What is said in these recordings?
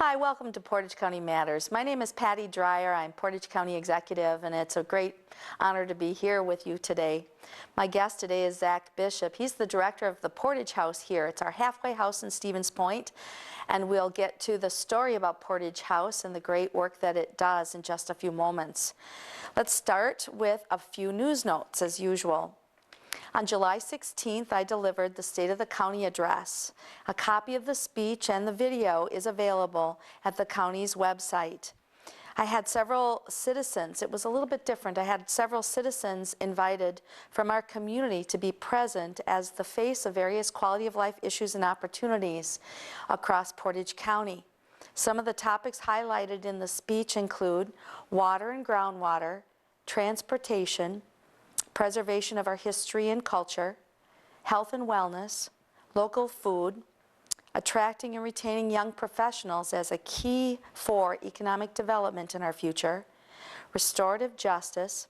Hi, welcome to Portage County Matters. My name is Patty Dreier. I'm Portage County Executive, and it's a great honor to be here with you today. My guest today is Zach Bishop. He's the director of the Portage House here. It's our halfway house in Stevens Point, and we'll get to the story about Portage House and the great work that it does in just a few moments. Let's start with a few news notes, as usual. On July 16th, I delivered the State of the County address. A copy of the speech and the video is available at the county's website. I had several citizens, it was a little bit different, I had several citizens invited from our community to be present as the face of various quality of life issues and opportunities across Portage County. Some of the topics highlighted in the speech include water and groundwater, transportation, preservation of our history and culture, health and wellness, local food, attracting and retaining young professionals as a key for economic development in our future, restorative justice,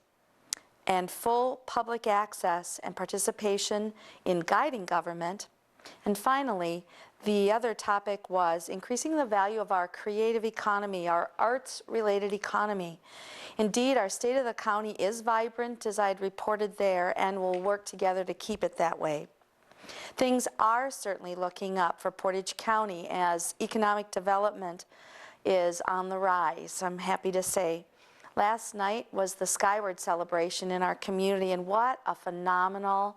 and full public access and participation in guiding government. And finally, the other topic was increasing the value of our creative economy, our arts-related economy. Indeed, our State of the County is vibrant, as I'd reported there, and we'll work together to keep it that way. Things are certainly looking up for Portage County as economic development is on the rise, I'm happy to say. Last night was the Skyward celebration in our community, and what a phenomenal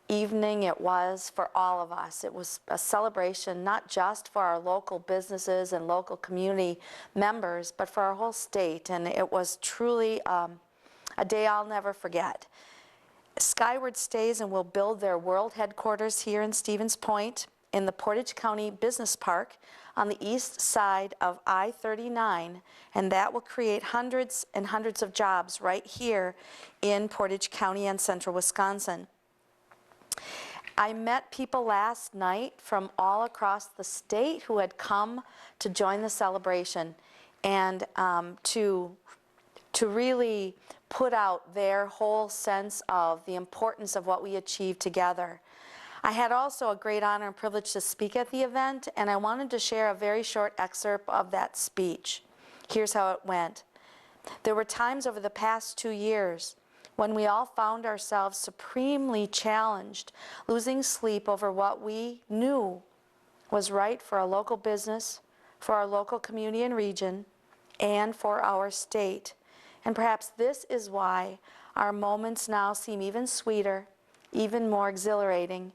evening it was for all of us. It was a celebration not just for our local businesses and local community members, but for our whole state, and it was truly a day I'll never forget. Skyward stays and will build their world headquarters here in Stevens Point in the Portage County Business Park on the east side of I-39, and that will create hundreds and hundreds of jobs right here in Portage County and central Wisconsin. I met people last night from all across the state who had come to join the celebration and to really put out their whole sense of the importance of what we achieved together. I had also a great honor and privilege to speak at the event, and I wanted to share a very short excerpt of that speech. Here's how it went. There were times over the past 2 years when we all found ourselves supremely challenged, losing sleep over what we knew was right for our local business, for our local community and region, and for our state. And perhaps this is why our moments now seem even sweeter, even more exhilarating.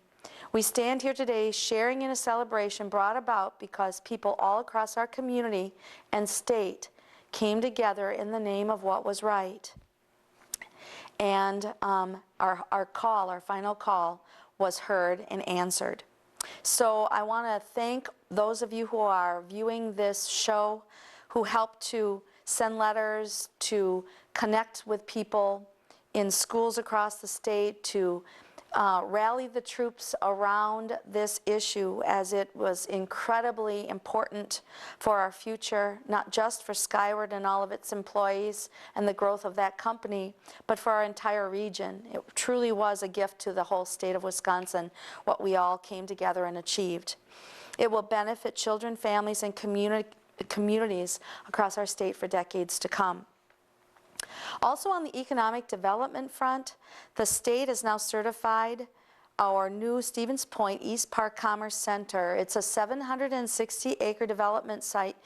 We stand here today sharing in a celebration brought about because people all across our community and state came together in the name of what was right. And our final call was heard and answered. So I want to thank those of you who are viewing this show, who helped to send letters, to connect with people in schools across the state, to rally the troops around this issue, as it was incredibly important for our future, not just for Skyward and all of its employees and the growth of that company, but for our entire region. It truly was a gift to the whole state of Wisconsin, what we all came together and achieved. It will benefit children, families, and communities across our state for decades to come. Also on the economic development front, the state has now certified our new Stevens Point East Park Commerce Center. It's a 760-acre development site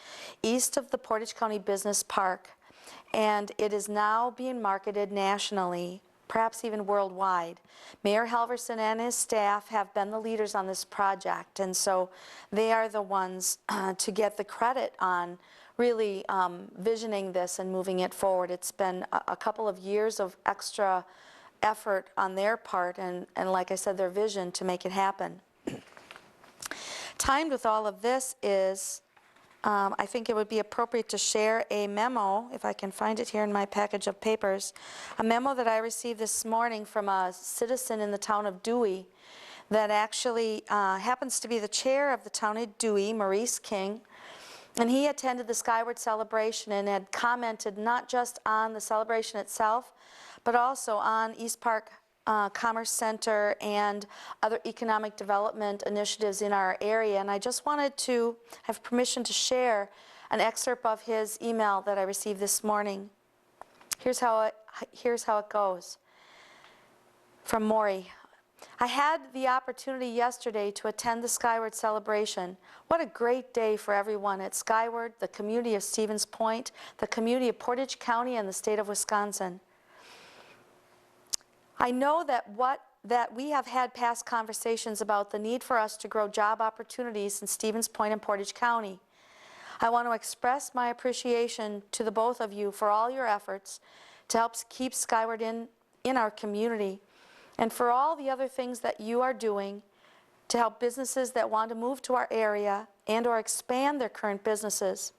east of the Portage County Business Park, and it is now being marketed nationally, perhaps even worldwide. Mayor Halverson and his staff have been the leaders on this project, and so they are the ones to get the credit on really visioning this and moving it forward. It's been a couple of years of extra effort on their part, and like I said, their vision to make it happen. Timed with all of this is, I think it would be appropriate to share a memo, if I can find it here in my package of papers, a memo that I received this morning from a citizen in the town of Dewey that actually happens to be the chair of the town of Dewey, Maurice King. And he attended the Skyward celebration and had commented not just on the celebration itself, but also on East Park Commerce Center and other economic development initiatives in our area. And I just wanted to have permission to share an excerpt of his email that I received this morning. Here's how it goes. From Maury. I had the opportunity yesterday to attend the Skyward celebration. What a great day for everyone at Skyward, the community of Stevens Point, the community of Portage County, and the state of Wisconsin. I know that we have had past conversations about the need for us to grow job opportunities in Stevens Point and Portage County. I want to express my appreciation to the both of you for all your efforts to help keep Skyward in our community, and for all the other things that you are doing to help businesses that want to move to our area and or expand their current businesses.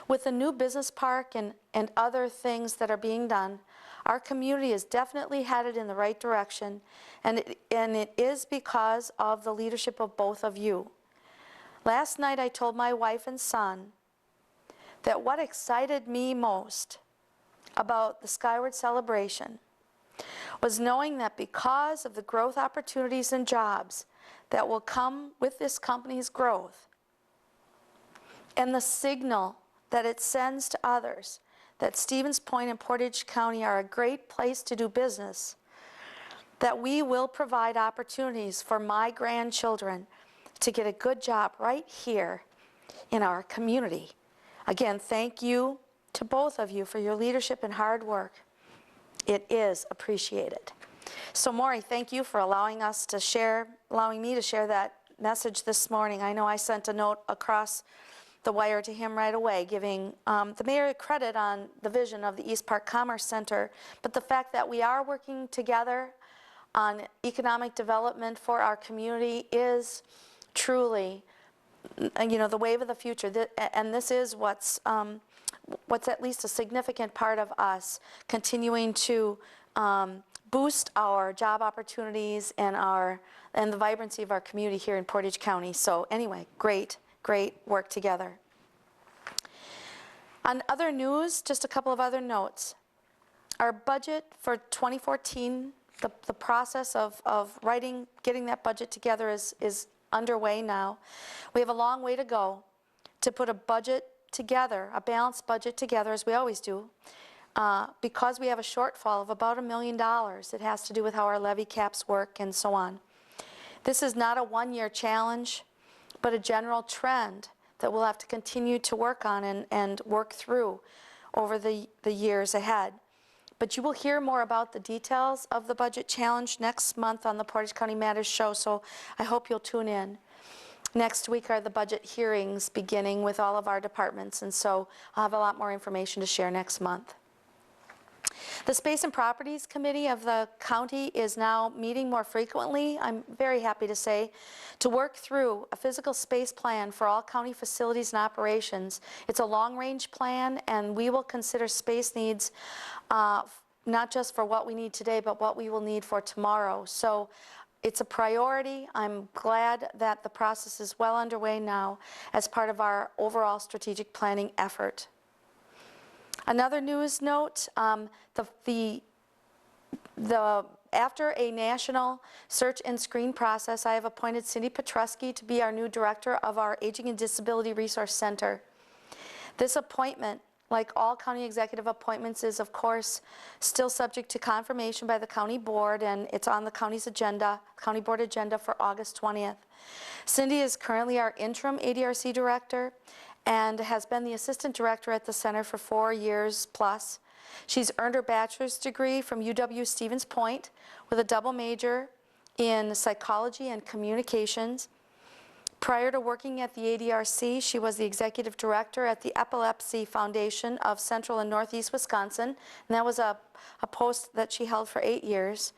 With the new business park and other things that are being done, our community is definitely headed in the right direction, and it is because of the leadership of both of you. Last night I told my wife and son that what excited me most about the Skyward celebration was knowing that because of the growth opportunities and jobs that will come with this company's growth and the signal that it sends to others that Stevens Point and Portage County are a great place to do business, that we will provide opportunities for my grandchildren to get a good job right here in our community. Again, thank you to both of you for your leadership and hard work. It is appreciated. So Maury, thank you for allowing me to share that message this morning. I know I sent a note across the wire to him right away, giving the mayor credit on the vision of the East Park Commerce Center, but the fact that we are working together on economic development for our community is truly, the wave of the future. And this is what's at least a significant part of us continuing to boost our job opportunities and the vibrancy of our community here in Portage County. So anyway, great work together. On other news, just a couple of other notes. Our budget for 2014, the process of getting that budget together is underway now. We have a long way to go to put a budget together, a balanced budget together, as we always do, because we have a shortfall of about $1 million. It has to do with how our levy caps work and so on. This is not a one-year challenge, but a general trend that we'll have to continue to work on and work through over the years ahead. But you will hear more about the details of the budget challenge next month on the Portage County Matters show, so I hope you'll tune in. Next week are the budget hearings beginning with all of our departments, and so I'll have a lot more information to share next month. The Space and Properties Committee of the county is now meeting more frequently, I'm very happy to say, to work through a physical space plan for all county facilities and operations. It's a long-range plan, and we will consider space needs not just for what we need today, but what we will need for tomorrow. So it's a priority. I'm glad that the process is well underway now as part of our overall strategic planning effort. Another news note, after a national search and screen process, I have appointed Cindy Petrusky to be our new director of our Aging and Disability Resource Center. This appointment, like all county executive appointments, is of course still subject to confirmation by the county board, and it's on the county's agenda, county board agenda for August 20th. Cindy is currently our interim ADRC director and has been the assistant director at the center for 4 years plus. She's earned her bachelor's degree from UW Stevens Point with a double major in psychology and communications. Prior to working at the ADRC, she was the executive director at the Epilepsy Foundation of Central and Northeast Wisconsin, and that was a post that she held for 8 years.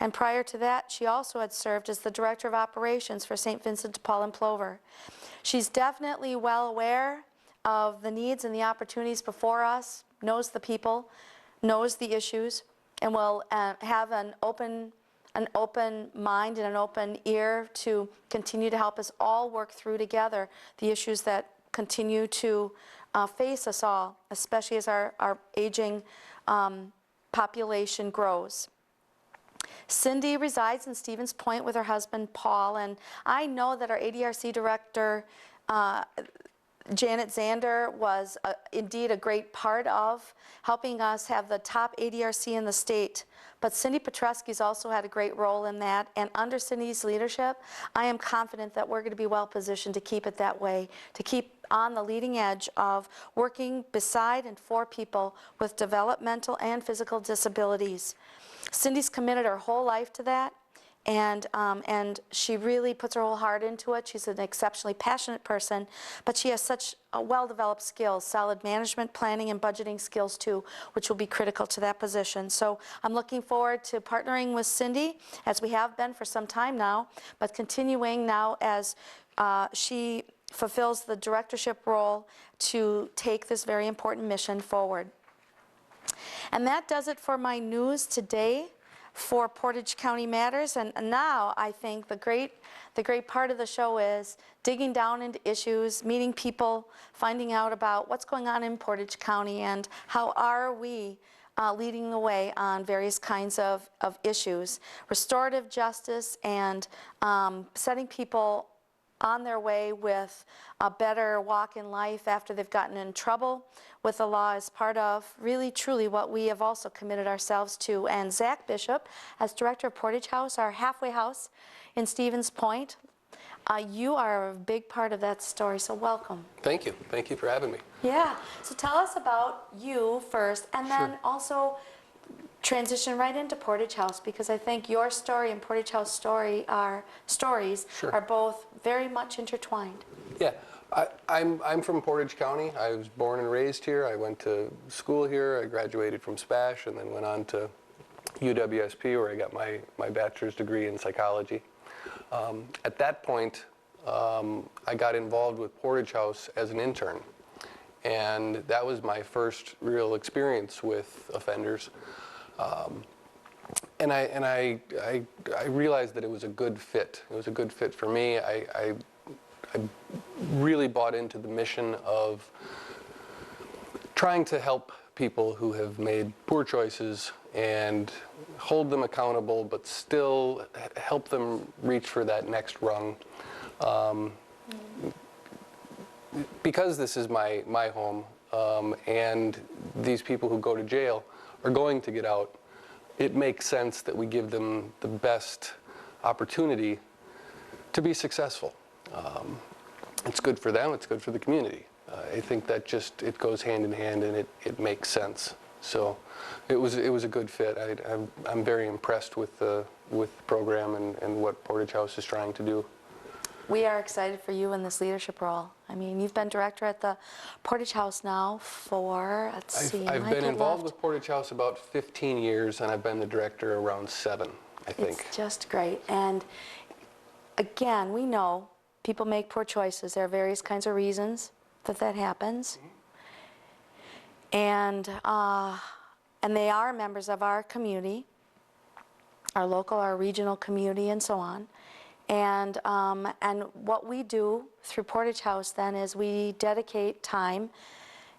And prior to that, she also had served as the director of operations for St. Vincent de Paul and Plover. She's definitely well aware of the needs and the opportunities before us, knows the people, knows the issues, and will have an open mind and an open ear to continue to help us all work through together the issues that continue to face us all, especially as our aging population grows. Cindy resides in Stevens Point with her husband, Paul, and I know that our ADRC director, Janet Zander, was indeed a great part of helping us have the top ADRC in the state. But Cindy Petresky's also had a great role in that, and under Cindy's leadership, I am confident that we're going to be well positioned to keep it that way, to keep on the leading edge of working beside and for people with developmental and physical disabilities. Cindy's committed her whole life to that, and she really puts her whole heart into it. She's an exceptionally passionate person, but she has such well-developed skills, solid management, planning, and budgeting skills too, which will be critical to that position. So I'm looking forward to partnering with Cindy, as we have been for some time now, but continuing now as she fulfills the directorship role to take this very important mission forward. And that does it for my news today for Portage County Matters. And now I think the great part of the show is digging down into issues, meeting people, finding out about what's going on in Portage County and how are we leading the way on various kinds of issues. Restorative justice and setting people on their way with a better walk in life after they've gotten in trouble with the law is part of really truly what we have also committed ourselves to. And Zach Bishop, as director of Portage House, our halfway house in Stevens Point, you are a big part of that story, so welcome. Thank you. Thank you for having me. Yeah, so tell us about you first, and then also transition right into Portage House, because I think your story and Portage House stories are both very much intertwined. Yeah, I'm from Portage County. I was born and raised here. I went to school here. I graduated from SPASH and then went on to UWSP, where I got my bachelor's degree in psychology. At that point, I got involved with Portage House as an intern, and that was my first real experience with offenders. And I realized that it was a good fit. It was a good fit for me. I really bought into the mission of trying to help people who have made poor choices and hold them accountable, but still help them reach for that next rung. Because this is my home, and these people who go to jail are going to get out, it makes sense that we give them the best opportunity to be successful. It's good for them, it's good for the community. I think that it goes hand in hand, and it makes sense. So it was a good fit. I'm very impressed with the program and what Portage House is trying to do. We are excited for you in this leadership role. I mean, you've been director at the Portage House now for, I've been involved with Portage House about 15 years, and I've been the director around 7, I think. It's just great. And again, we know people make poor choices. There are various kinds of reasons that happens. And they are members of our community, our local, our regional community, and so on. And what we do through Portage House then is we dedicate time,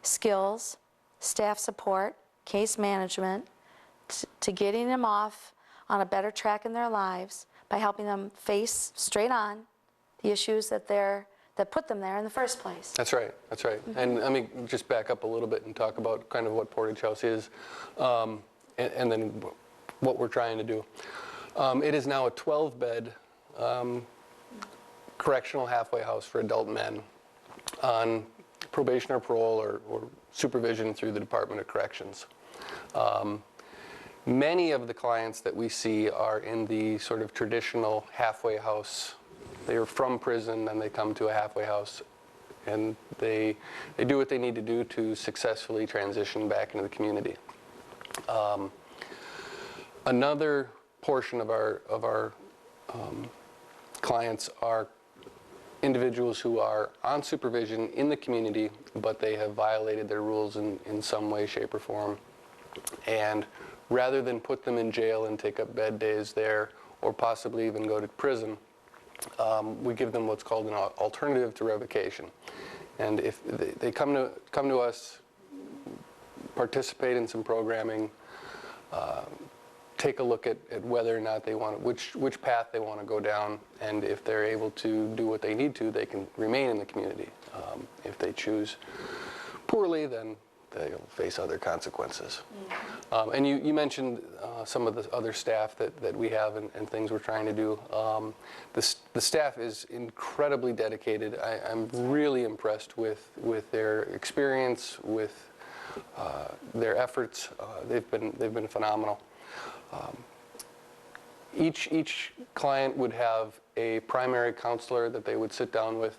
skills, staff support, case management to getting them off on a better track in their lives by helping them face straight on the issues that put them there in the first place. That's right, that's right. Mm-hmm. And let me just back up a little bit and talk about kind of what Portage House is, and then what we're trying to do. It is now a 12-bed correctional halfway house for adult men on probation or parole or supervision through the Department of Corrections. Many of the clients that we see are in the sort of traditional halfway house. They are from prison and they come to a halfway house, and they do what they need to do to successfully transition back into the community. Another portion of our clients are individuals who are on supervision in the community, but they have violated their rules in some way, shape, or form. And rather than put them in jail and take up bed days there, or possibly even go to prison, we give them what's called an alternative to revocation. And if they come to us, participate in some programming, take a look at whether or not they want which path they want to go down, and if they're able to do what they need to, they can remain in the community. If they choose poorly, then they'll face other consequences. And you mentioned some of the other staff that we have and things we're trying to do. The staff is incredibly dedicated. I'm really impressed with their experience, with their efforts. They've been phenomenal. Each client would have a primary counselor that they would sit down with,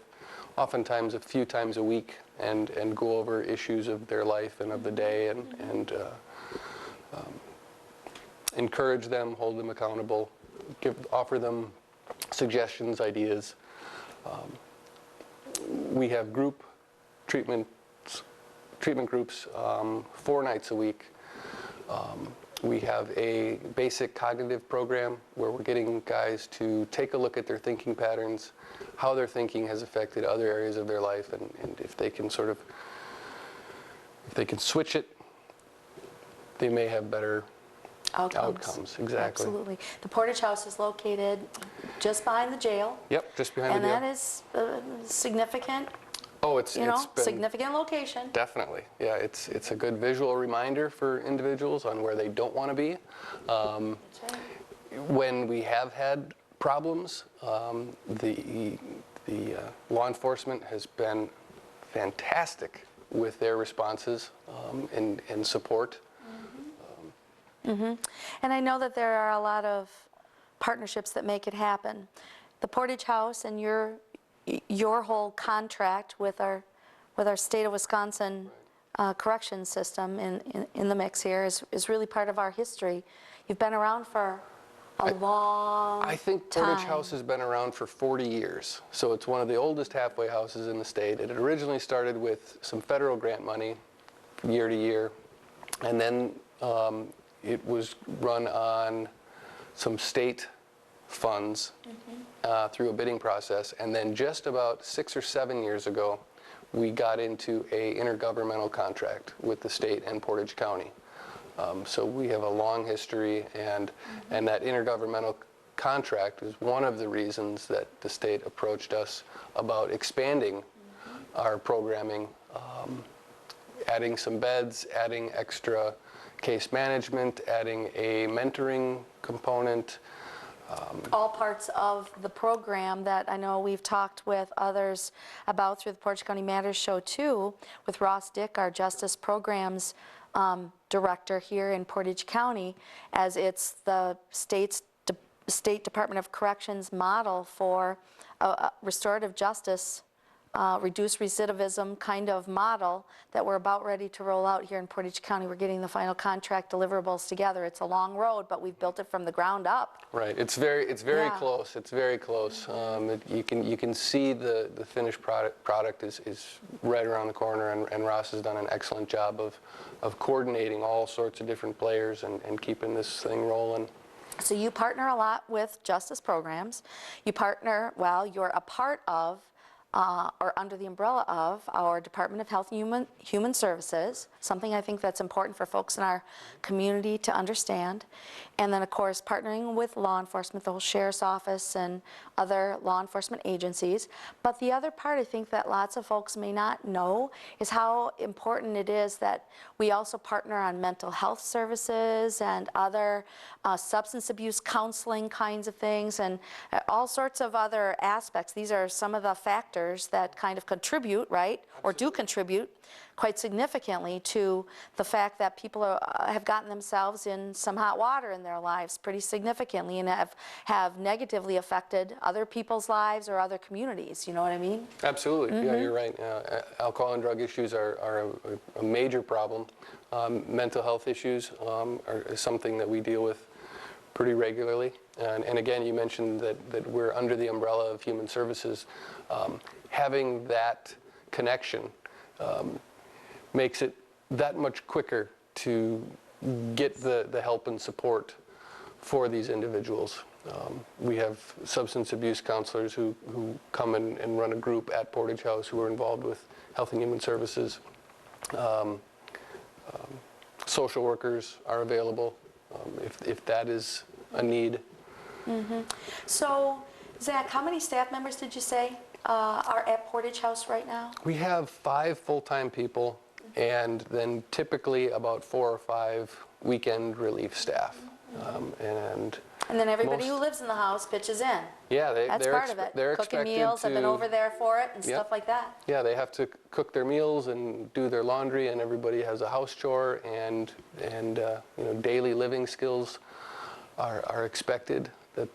oftentimes a few times a week, and go over issues of their life and of the day, and encourage them, hold them accountable, offer them suggestions, ideas. We have group treatment groups 4 nights a week. We have a basic cognitive program where we're getting guys to take a look at their thinking patterns, how their thinking has affected other areas of their life, and if they can switch it, they may have better outcomes. Exactly. Absolutely. The Portage House is located just behind the jail. Yep, just behind the jail. And that is significant. Oh, it's been significant location. Definitely, yeah. It's a good visual reminder for individuals on where they don't want to be. That's right. When we have had problems, the law enforcement has been fantastic with their responses and support. And I know that there are a lot of partnerships that make it happen. The Portage House and your whole contract with our state of Wisconsin corrections system in the mix here is really part of our history. You've been around for a long time. I think Portage House has been around for 40 years, so it's one of the oldest halfway houses in the state. It had originally started with some federal grant money year to year, and then it was run on some state funds through a bidding process, and then just about 6 or 7 years ago, we got into a intergovernmental contract with the state and Portage County. So we have a long history, and that intergovernmental contract is one of the reasons that the state approached us about expanding our programming, adding some beds, adding extra case management, adding a mentoring component. All parts of the program that I know we've talked with others about through the Portage County Matters show too, with Ross Dick, our Justice Programs Director here in Portage County, as it's the State Department of Corrections model for restorative justice, reduced recidivism kind of model that we're about ready to roll out here in Portage County. We're getting the final contract deliverables together. It's a long road, but we've built it from the ground up. Right. It's very close. It's very close. You can see the finished product is right around the corner, and Ross has done an excellent job of coordinating all sorts of different players and keeping this thing rolling. So you partner a lot with Justice Programs. You partner, well, you're a part of or under the umbrella of our Department of Health and Human Services, something I think that's important for folks in our community to understand. And then, of course, partnering with law enforcement, the whole Sheriff's Office and other law enforcement agencies. But the other part I think that lots of folks may not know is how important it is that we also partner on mental health services and other substance abuse counseling kinds of things, and all sorts of other aspects. These are some of the factors that kind of contribute, right, or do contribute quite significantly to the fact that people have gotten themselves in some hot water in their lives pretty significantly, and have negatively affected other people's lives or other communities. You know what I mean? Absolutely. Yeah, you're right. Alcohol and drug issues are a major problem. Mental health issues is something that we deal with pretty regularly. And again, you mentioned that we're under the umbrella of Human Services. Having that connection makes it that much quicker to get the help and support for these individuals. We have substance abuse counselors who come and run a group at Portage House who are involved with Health and Human Services. Social workers are available if that is a need. So, Zach, how many staff members did you say are at Portage House right now? We have 5 full-time people, and then typically about 4 or 5 weekend relief staff. And then everybody who lives in the house pitches in. Yeah, That's part of it. they're Cooking expected meals, I've been to- over there for it and Yep. stuff like that. Yeah, they have to cook their meals and do their laundry, and everybody has a house chore, and you know, daily living skills are expected. That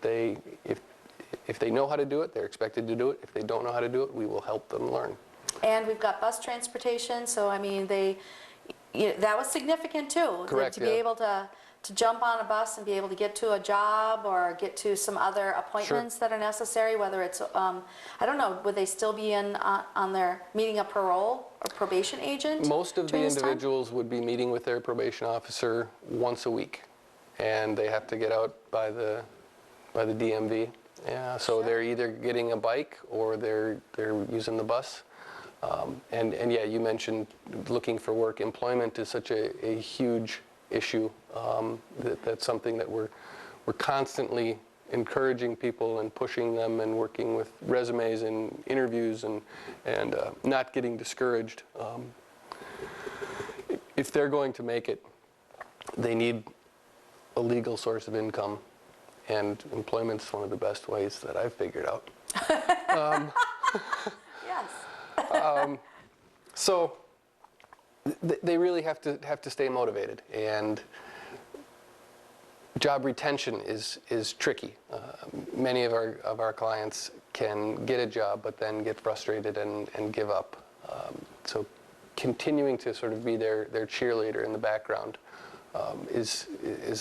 if they know how to do it, they're expected to do it. If they don't know how to do it, we will help them learn. And we've got bus transportation, so I mean, that was significant too. Correct, To be yeah. able to jump on a bus and be able to get to a job or get to some other appointments that are necessary, whether it's, I don't know, would they still be in on their meeting a parole or probation agent? Most of the during this time? individuals would be meeting with their probation officer once a week, and they have to get out by the DMV. Yeah, so they're either getting a bike or they're using the bus. And yeah, you mentioned looking for work. Employment is such a huge issue. That's something that we're constantly encouraging people and pushing them and working with resumes and interviews and not getting discouraged. If they're going to make it, they need a legal source of income, and employment's one of the best ways that I've figured out. Yes. So they really have to stay motivated, and job retention is tricky. Many of our clients can get a job but then get frustrated and give up. So continuing to sort of be their cheerleader in the background is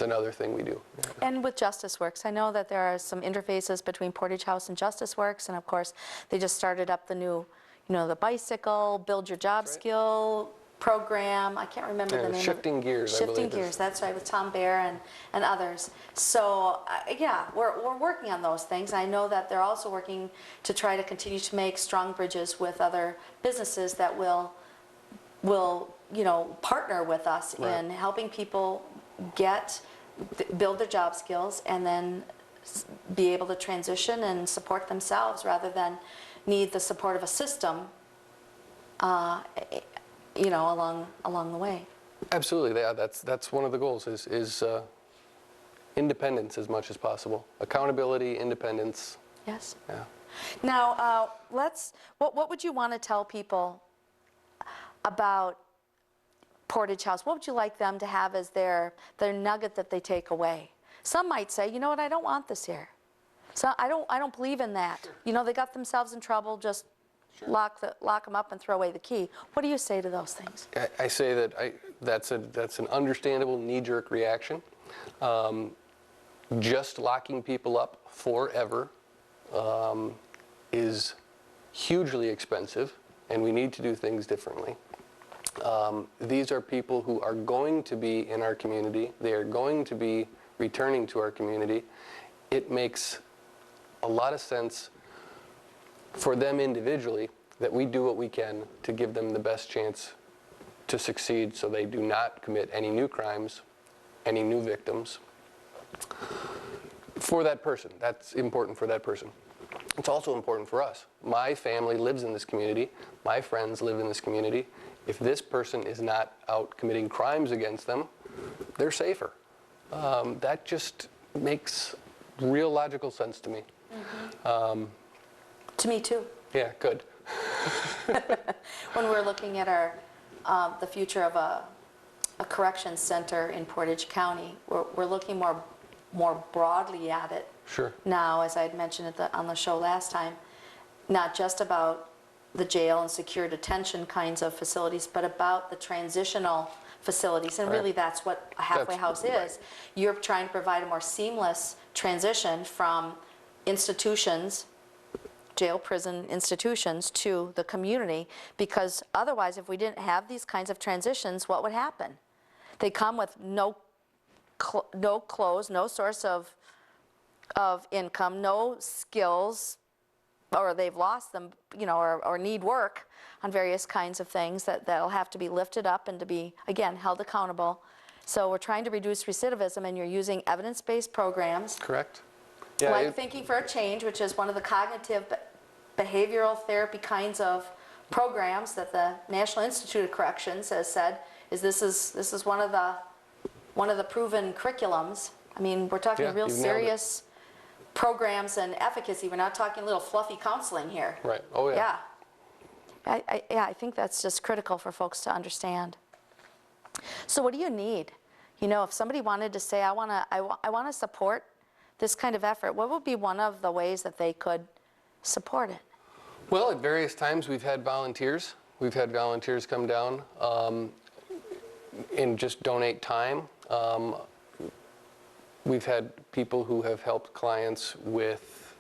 another thing we do. And with Justice Works, I know that there are some interfaces between Portage House and Justice Works, and of course, they just started up the new, the bicycle, build your job skill program. I can't remember the name of it. Shifting Gears, I believe. Shifting Gears, that's right, with Tom Baer and others. So, yeah, we're working on those things. I know that they're also working to try to continue to make strong bridges with other businesses that will partner with us in helping people build their job skills and then be able to transition and support themselves rather than need the support of a system, along the way. Absolutely, yeah, that's one of the goals is independence as much as possible. Accountability, independence. Yes. Yeah. Now, what would you want to tell people about Portage House? What would you like them to have as their nugget that they take away? Some might say, you know what, I don't want this here. So I don't believe in that. Sure. They got themselves in trouble, just lock them up and throw away the key. What do you say to those things? I say that that's an understandable knee-jerk reaction. Just locking people up forever is hugely expensive, and we need to do things differently. These are people who are going to be in our community. They are going to be returning to our community. It makes a lot of sense for them individually that we do what we can to give them the best chance to succeed so they do not commit any new crimes, any new victims. For that person, that's important for that person. It's also important for us. My family lives in this community. My friends live in this community. If this person is not out committing crimes against them, they're safer. That just makes real logical sense to me. Mm-hmm. To me too. Yeah, good. When we're looking at the future of a corrections center in Portage County, we're looking more broadly at it. Sure. Now, as I had mentioned on the show last time, not just about the jail and secure detention kinds of facilities, but about the transitional facilities. And really that's what a halfway house is. You're trying to provide a more seamless transition from institutions, jail, prison institutions, to the community, because otherwise, if we didn't have these kinds of transitions, what would happen? They come with no clothes, no source of income, no skills, or they've lost them, or need work on various kinds of things that'll have to be lifted up and to be, again, held accountable So we're trying to reduce recidivism, and you're using evidence-based programs Correct. Yeah, like Thinking for a Change, which is one of the cognitive behavioral therapy kinds of programs that the National Institute of Corrections has said this is one of the proven curriculums. I mean, we're talking Yeah, real you've nailed it. serious programs and efficacy. We're not talking little fluffy counseling here. Right. Oh, yeah. Yeah. I think that's just critical for folks to understand. So what do you need? You know, if somebody wanted to say, I want to support this kind of effort, what would be one of the ways that they could support it? Well, at various times we've had volunteers. We've had volunteers come down and just donate time. We've had people who have helped clients with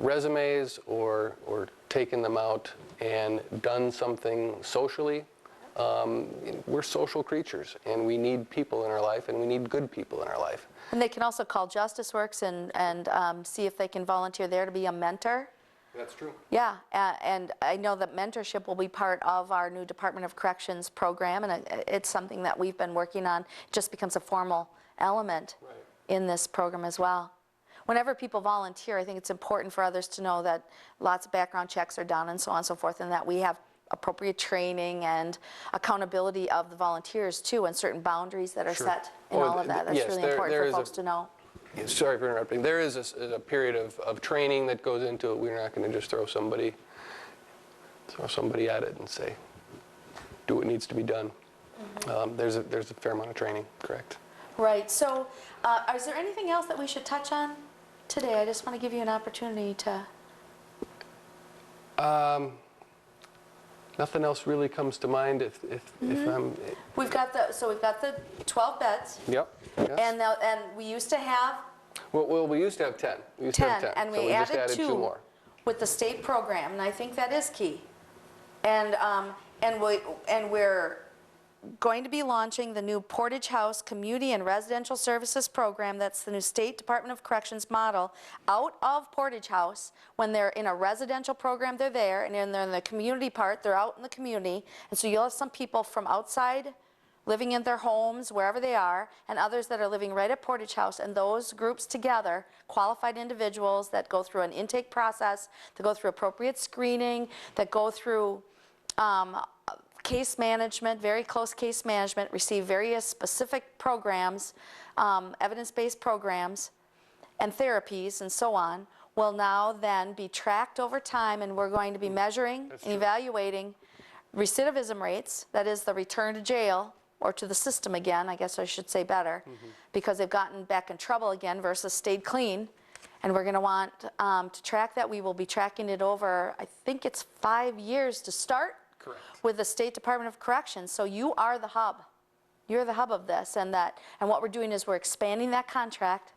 resumes or taken them out and done something socially. We're social creatures, and we need people in our life, and we need good people in our life. And they can also call Justice Works and see if they can volunteer there to be a mentor. That's true. Yeah, and I know that mentorship will be part of our new Department of Corrections program, and it's something that we've been working on. It just becomes a formal element in this program as well. Whenever people volunteer, I think it's important for others to know that lots of background checks are done and so on and so forth, and that we have appropriate training and accountability of the volunteers too, and certain boundaries that are set in all of that. That's yes, really there important for is folks to know. Sorry for interrupting. There is a period of training that goes into it. We're not going to just throw somebody at it and say, do what needs to be done. There's a fair amount of training, correct? Right. So is there anything else that we should touch on today? I just want to give you an opportunity to... Nothing else really comes to mind if I'm... We've got the 12 beds. Yep. Yes. And we used to have Well, we used to have 10. We used to have 10. and So we just added 2 more. with the state program, and I think that is key. And we're going to be launching the new Portage House Community and Residential Services Program. That's the new State Department of Corrections model out of Portage House. When they're in a residential program, they're there, and then they're in the community part, they're out in the community. And so you'll have some people from outside living in their homes, wherever they are, and others that are living right at Portage House, and those groups together, qualified individuals that go through an intake process, that go through appropriate screening, that go through case management, very close case management, receive various specific programs, evidence-based programs, and therapies, and so on, will now then be tracked over time, and we're going to be measuring and evaluating recidivism rates, that is the return to jail, or to the system again, I guess I should say better, because they've gotten back in trouble again versus stayed clean. And we're going to want to track that. We will be tracking it over, I think it's 5 years to start. Correct. With the State Department of Corrections. So you are the hub. You're the hub of this, and what we're doing is we're expanding that contract.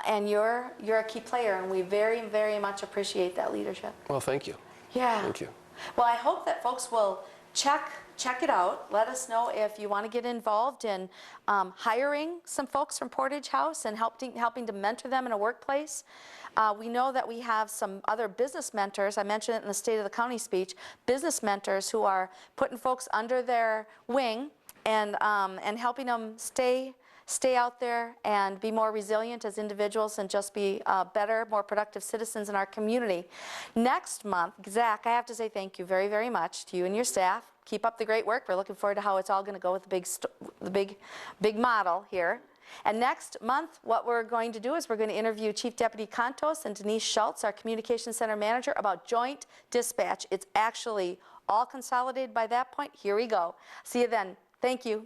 And you're a key player, and we very, very much appreciate that leadership. Well, thank you. Yeah. Thank you. Well, I hope that folks will check it out. Let us know if you want to get involved in hiring some folks from Portage House and helping to mentor them in a workplace. We know that we have some other business mentors. I mentioned it in the State of the County speech. Business mentors who are putting folks under their wing and helping them stay out there and be more resilient as individuals and just be better, more productive citizens in our community. Next month, Zach, I have to say thank you very, very much to you and your staff. Keep up the great work. We're looking forward to how it's all going to go with the big model here. And next month, what we're going to do is we're going to interview Chief Deputy Contos and Denise Schultz, our Communications Center Manager, about joint dispatch. It's actually all consolidated by that point. Here we go. See you then. Thank you.